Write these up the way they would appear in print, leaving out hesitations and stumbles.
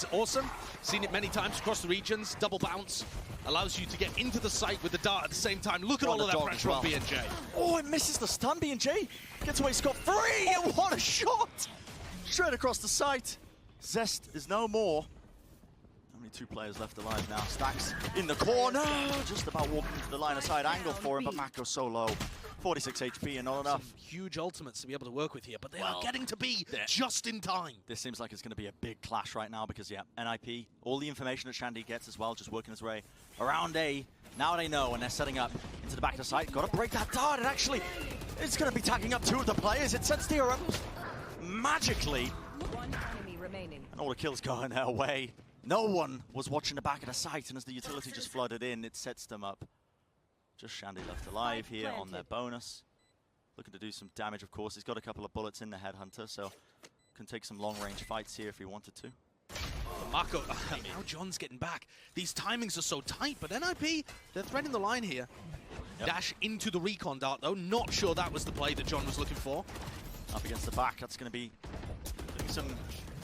is awesome. Seen it many times across the regions. Double bounce allows you to get into the site with the dart at the same time. Look at all of that pressure on B&J. Oh, it misses the stun. B&J gets away scot-free. And what a shot! Straight across the site. Zest is no more. Only 2 players left alive now. Stax in the corner. Just about walking into the line of sight angle for him, but MaKo so low. 46 HP and not enough. Some huge ultimates to be able to work with here, but they are getting to be just in time. This seems like it's going to be a big clash right now because, yeah, NIP, all the information that xand gets as well, just working his way around A. Now they know, and they're setting up into the back of the site. Got to break that dart, and actually, it's going to be tagging up 2 of the players. It sets the up magically. 1 enemy remaining. And all the kills going their way. No one was watching the back of the site, and as the utility just flooded in, it sets them up. Just xand left alive here on their bonus. Looking to do some damage, of course. He's got a couple of bullets in the Headhunter, so can take some long-range fights here if he wanted to. MaKo, now John's getting back. These timings are so tight, but NIP, they're threading the line here. Yep. Dash into the recon dart, though. Not sure that was the play that John was looking for. Up against the back, that's going to be doing some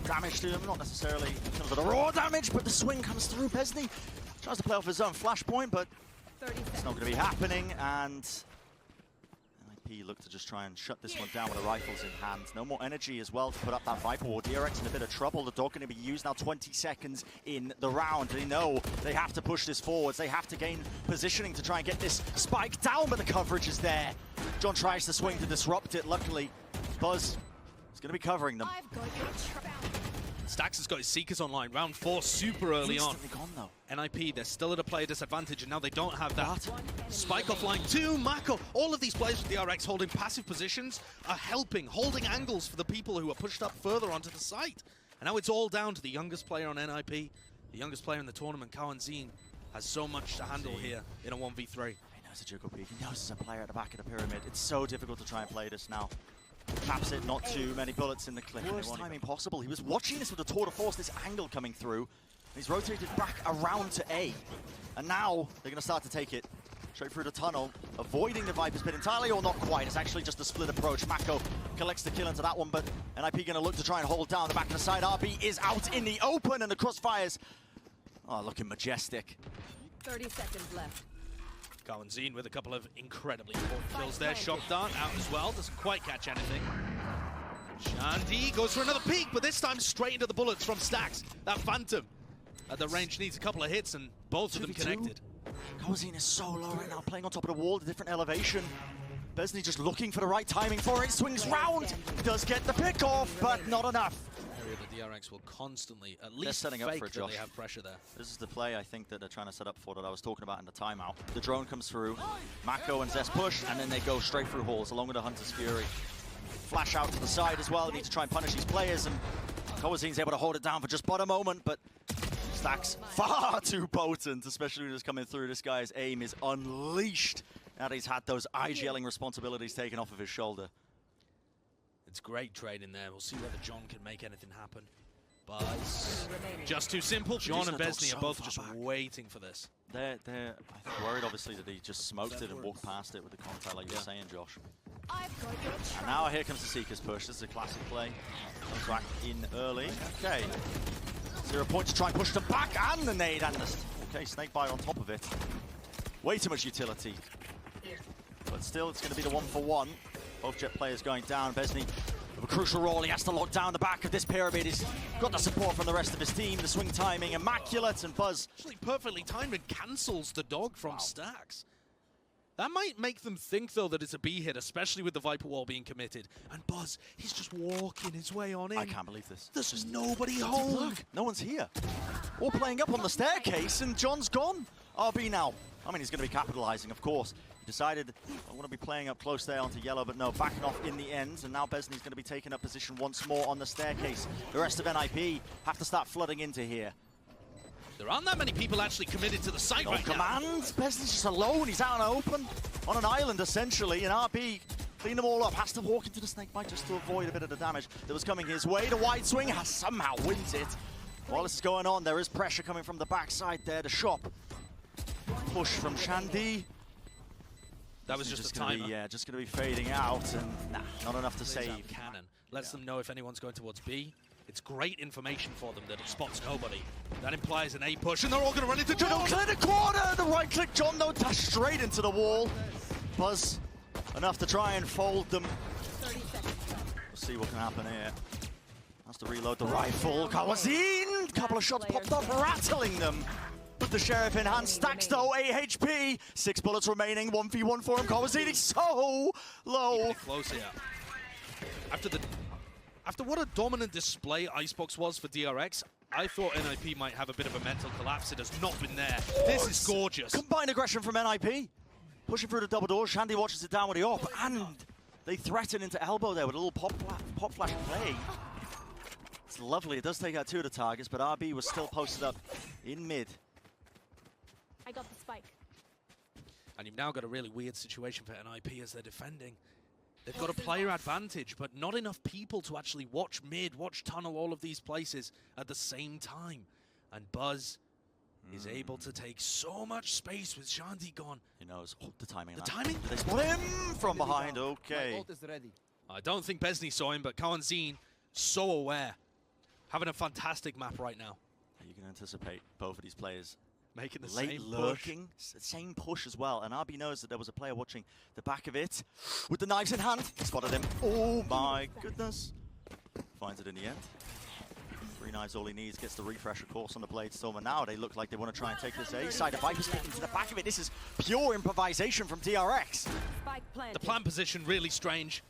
damage to him. Not necessarily in terms of the raw damage, but the swing comes through. Pesny tries to play off his own flashpoint, but it's not going to be happening, and NIP look to just try and shut this one down with the rifles in hand. No more energy as well to put up that Viper Ward. DRX in a bit of trouble. The dog going to be used now 20 seconds in the round. They know they have to push this forwards. They have to gain positioning to try and get this spike down, but the coverage is there. John tries to swing to disrupt it. Luckily, Buzz is going to be covering them. Stax has got his Seekers online. Round 4 super early Instantly gone, though. NIP, they're still at a player disadvantage, and now they don't have that. Spike off line 2, MaKo. All of these players with DRX holding passive positions are helping, holding angles for the people who are pushed up further onto the site. And now it's all down to the youngest player on NIP, the youngest player in the tournament, cauanzin, has so much to handle here in a 1v3. He knows a juggle peek. He knows there's a player at the back of the pyramid. It's so difficult to try and play this now. Taps it, not too many bullets in the clip. Worst timing possible. He was watching this with a tour de force, this angle coming through. He's rotated back around to A. And now they're going to start to take it straight through the tunnel, avoiding the Viper's pit entirely, or not quite. It's actually just a split approach. MaKo collects the kill into that one, but NIP going to look to try and hold down the back of the side. RB is out in the open, and the crossfires are looking majestic. 30 seconds left. cauanzin with a couple of incredibly important kills there. Shock dart out as well, doesn't quite catch anything. xand goes for another peek, but this time straight into the bullets from Stax. That Phantom at the range needs a couple of hits, and both of them connected. cauanzin is so low right now, playing on top of the wall, a different elevation. Besny just looking for the right timing for it. Swings round, does get the pick off, but not enough. The DRX will constantly at least setting up for fake Josh. that they have pressure there. This is the play I think that they're trying to set up for that I was talking about in the timeout. The drone comes through, MaKo and Zest push, and then they go straight through halls along with the Hunter's Fury. Flash out to the side as well. They need to try and punish these players, and cauanzin's able to hold it down for just but a moment, but Stax far too potent, especially when it's coming through. This guy's aim is unleashed now that he's had those IGLing responsibilities taken off of his shoulder. It's great trading there. We'll see whether John can make anything happen. But just too simple. John and Besny are both just waiting for this. They're I think worried, obviously, that he just smoked it and walked past it with the contact, like you were saying, Josh. And now here comes the Seekers push. This is a classic play. Comes back in early. Okay. 0 point to try and push them back, and the nade and the... Okay, Snakebite on top of it. Way too much utility. But still, it's going to be the 1-for-1. Both Jet players going down. Besny with a crucial role. He has to lock down the back of this pyramid. He's got the support from the rest of his team. The swing timing immaculate, and Buzz actually perfectly timed and cancels the dog from Stax. That might make them think, though, that it's a B hit, especially with the Viper Wall being committed. And Buzz, he's just walking his way on in. I can't believe this. There's just nobody home. Look, no one's here. All playing up on the staircase, and John's gone. RB now. I mean, he's going to be capitalizing, of course. He decided, I want to be playing up close there onto yellow, but no, backing off in the end. And now Besny's going to be taking up position once more on the staircase. The rest of NIP have to start flooding into here. There aren't that many people actually committed to the site right now. Command. Besny's just alone. He's out and open on an island, essentially. And RB, clean them all up, has to walk into the snakebite just to avoid a bit of the damage that was coming his way. The wide swing has somehow wins it. While this is going on, there is pressure coming from the backside there. The shop. Push from xand. That was just a timer. Yeah, just going to be fading out, and nah, not enough to save. Cannon lets them know if anyone's going towards B. it's great information for them that it spots nobody. That implies an A push, and they're all going to run into Jonn. Jonn. Clear the corner. The right click. Jonn though dash straight into the wall. Buzz enough to try and fold them. 30 seconds left. We'll see what can happen here. Has to reload the rifle. cauanzin. Couple of shots popped up, rattling them. With the sheriff in hand. Stax though, 8 HP. 6 bullets remaining. 1v1 for him. cauanzin is so low. Getting close here. After what a dominant display Icebox was for DRX, I thought NIP might have a bit of a mental collapse. It has not been there. This is gorgeous. Combined aggression from NIP. Pushing through the double door. Shandy watches it down with the op. And they threaten into elbow there with a little pop flash play. It's lovely. It does take out 2 of the targets, but RB was still posted up in mid. I got the spike. And you've now got a really weird situation for NIP as they're defending. They've got a player advantage, but not enough people to actually watch mid, watch tunnel, all of these places at the same time. And Buzz is able to take so much space with Shandy gone. He knows the timing. The timing? They spot him from behind. Okay. I don't think Besney saw him, but cauanzin, so aware. Having a fantastic map right now. You can anticipate both of these players Making the late same lurking, same push as well. And RB knows that there was a player watching the back of it with the knives in hand. He spotted him. Oh my goodness. Finds it in the end. 3 knives all he needs, gets the refresh of course on the Blade Storm, and now they look like they want to try and take this A side. The Viper's sticking to the back of it. This is pure improvisation from DRX. Spike planted. The plant position really strange.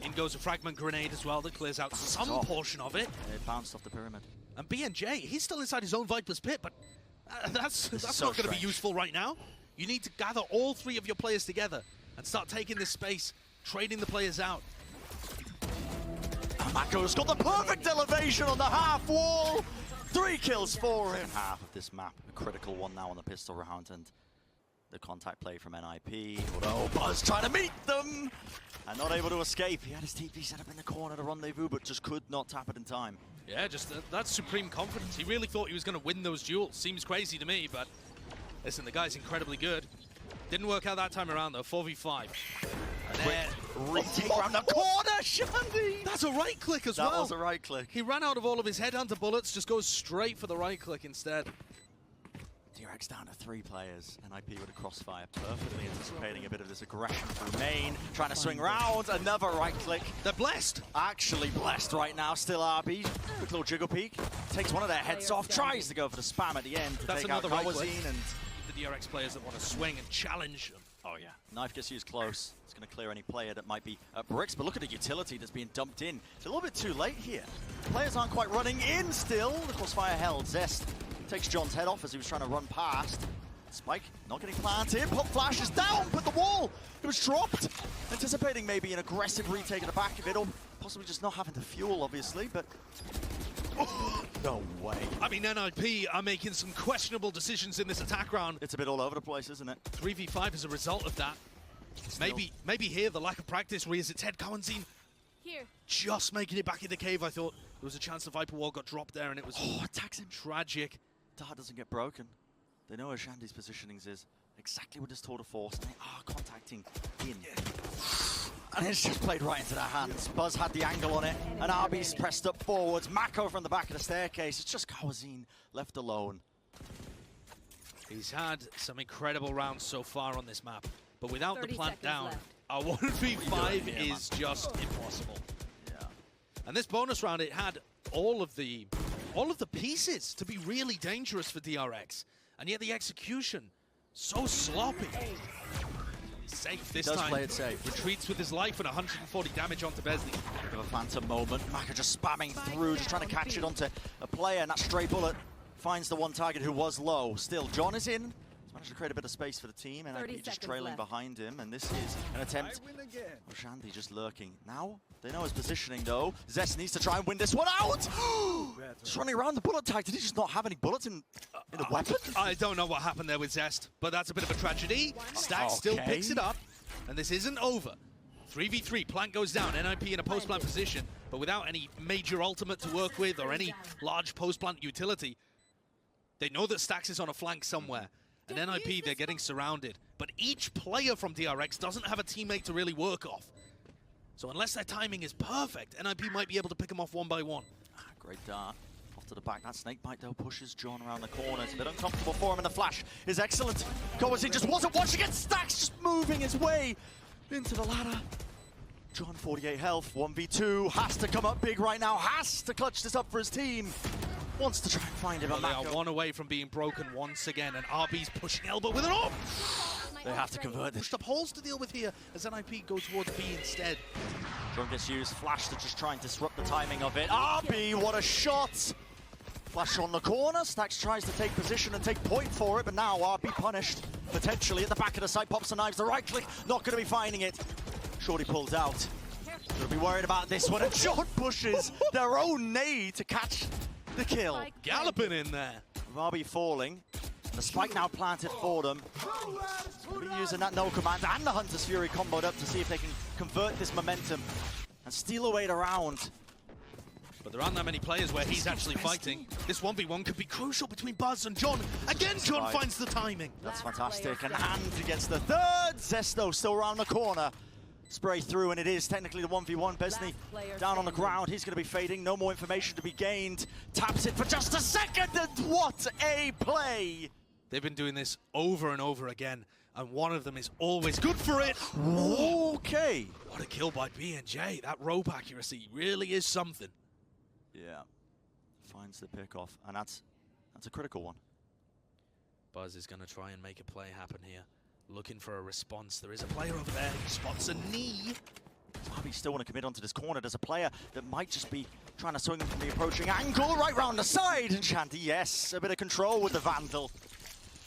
In goes a fragment grenade as well that clears out some portion of it. It bounced off the pyramid. And BNJ, he's still inside his own Viper's pit, but that's so not going to be strange. useful right now. You need to gather all 3 of your players together and start taking this space, trading the players out. MaKo's got the perfect elevation on the half wall. 3 kills for him. Half of this map, a critical one now on the pistol round, and the contact play from NIP. Although Buzz trying to meet them and not able to escape. He had his TP set up in the corner to rendezvous, but just could not tap it in time. Yeah, just that's supreme confidence. He really thought he was going to win those duels. Seems crazy to me, but listen, the guy's incredibly good. Didn't work out that time around though. 4v5. And then retake around the corner, Shandy. That's a right click as well. That was a right click. He ran out of all of his headhunter bullets, just goes straight for the right click instead. DRX down to 3 players. NIP with a crossfire, perfectly anticipating a bit of this aggression through main, trying to swing round. Another right click. They're blessed. Actually blessed right now. Still RB. Quick little jiggle peek. Takes one of their heads off. Tries to go for the spam at the end to That's take out another right click. cauanzin and The DRX players that want to swing and challenge them. oh yeah, knife gets used close. It's going to clear any player that might be at bricks, but look at the utility that's being dumped in. It's a little bit too late here. Players aren't quite running in still. The crossfire held. Zest takes John's head off as he was trying to run past. Spike not getting planted. Pop flash is down, but the wall, it was dropped. Anticipating maybe an aggressive retake at the back of it, or possibly just not having the fuel, obviously, but no way. I mean, NIP are making some questionable decisions in this attack round. It's a bit all over the place, isn't it? 3v5 as a result of that. Maybe here, the lack of practice rears its head. cauanzin Here. just making it back in the cave. I thought there was a chance the Viper wall got dropped there, and it was Attacks him. tragic. Dart doesn't get broken. They know where Shandy's positionings is. Exactly with this tour de force, and they are contacting in. And it's just played right into their hands. Buzz had the angle on it, and RB's pressed up forwards. MaKo from the back of the staircase. It's just cauanzin left alone. He's had some incredible rounds so far on this map, but without the 30 plant seconds down, left. our 1v5 Yeah, is just impossible. Yeah. And this bonus round, it had all of the pieces to be really dangerous for DRX, and yet the execution so sloppy. He's safe this Does time. play it safe. Retreats with his life and 140 damage onto Besney. Bit of a phantom moment. MaKo just spamming through, just trying to catch it onto a player, and that stray bullet finds the one target who was low. Still, Jonn is in. He's managed to create a bit of space for the team, and 30 just seconds trailing left. behind him, and this is an attempt. Shandy just lurking. Now, they know his positioning though. Zest needs to try and win this one out! Just running around the bullet tag. Did he just not have any bullets in the weapon? I don't know what happened there with Zest, but that's a bit of a tragedy. Stax still Okay. picks it up, and this isn't over. 3v3, plant goes down, NIP in a post-plant position, but without any major ultimate to work with or any large post-plant utility. They know that Stax is on a flank somewhere, and NIP, they're getting surrounded. But each player from DRX doesn't have a teammate to really work off. So unless their timing is perfect, NIP might be able to pick them off one by one. Great dart. Off to the back. That snake bite, though, pushes Jonn around the corner. It's a bit uncomfortable for him, and the flash is excellent. cauanzin just wasn't watching it. Stax just moving his way into the ladder. Jonn, 48 health, 1v2. Has to come up big right now. Has to clutch this up for his team. Wants to try and find him. Well, they are one away from being broken once again, and RB's pushing elbow with an AWP. They have to convert this. Pushed up holes to deal with here as NIP go towards B instead. Jonn gets used. Flash to just try and disrupt the timing of it. RB, what a shot! Flash on the corner. Stax tries to take position and take point for it, but now RB punished. Potentially at the back of the site, pops the knives. The right click, not going to be finding it. Shorty pulls out. They'll be worried about this one, and Jonn pushes their own nade to catch the kill. Galloping in there. RB falling. The spike now planted for them. They'll be using that no command and the Hunter's Fury comboed up to see if they can convert this momentum and steal away the round. But there aren't that many players where he's actually fighting. This 1v1 could be crucial between Buzz and Jonn. Again, Jonn finds the timing. That's fantastic. And Hand gets the third. Zest, though, still around the corner. Spray through, and it is technically the 1v1. Besney down on the ground. He's going to be fading. No more information to be gained. Taps it for just a second, and what a play! They've been doing this over and over again, and one of them is always good for it. Okay. What a kill by B&J. That rope accuracy really is something. Yeah. Finds the pick off, and that's a critical one. Buzz is going to try and make a play happen here. Looking for a response. There is a player over there who spots a knee. RB still want to commit onto this corner. There's a player that might just be trying to swing him from the approaching angle right round the side. And Shanty, yes, a bit of control with the Vandal.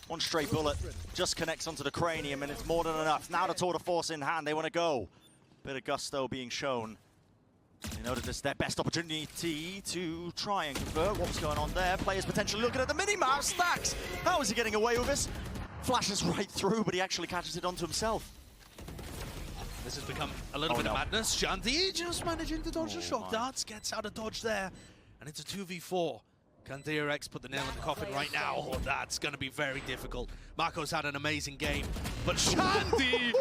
One straight bullet just connects onto the cranium, and it's more than enough. Now the tour de force in hand, they want to go. Bit of gusto being shown. They know that this is their best opportunity to try and convert. What's going on there? Players potentially looking at the mini-map. Stax, how is he getting away with this? Flashes right through, but he actually catches it onto himself. This has become a little bit of madness. Shanty just managing to dodge the shock darts, gets out of dodge there, and it's a 2v4. Can DRX put the nail in the coffin right now? Oh, that's going to be very difficult. MaKo's had an amazing game, but Shanty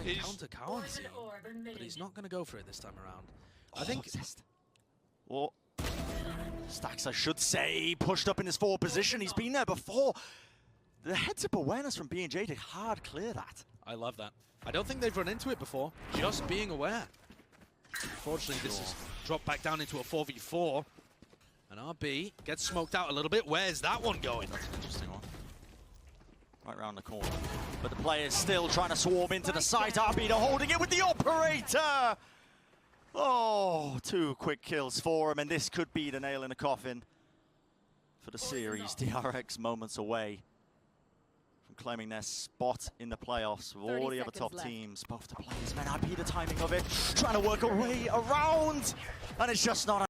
is counter cauanzin, but he's not going to go for it this time around. I think Zest. Well, Stax, I should say, pushed up in his forward position. He's been there before. The heads-up awareness from B&J to hard clear that. I love that. I don't think they've run into it before, just being aware. Unfortunately, this has dropped back down into a 4v4. And RB gets smoked out a little bit. Where's that one going? That's an interesting one. Right round the corner. But the player's still trying to swarm into the site. RB holding it with the operator! Oh, 2 quick kills for him, and this could be the nail in the coffin for the series. DRX moments away from claiming their spot in the playoffs with all the other top teams. Both the players, man, RB the timing of it, trying to work a way around, and it's just not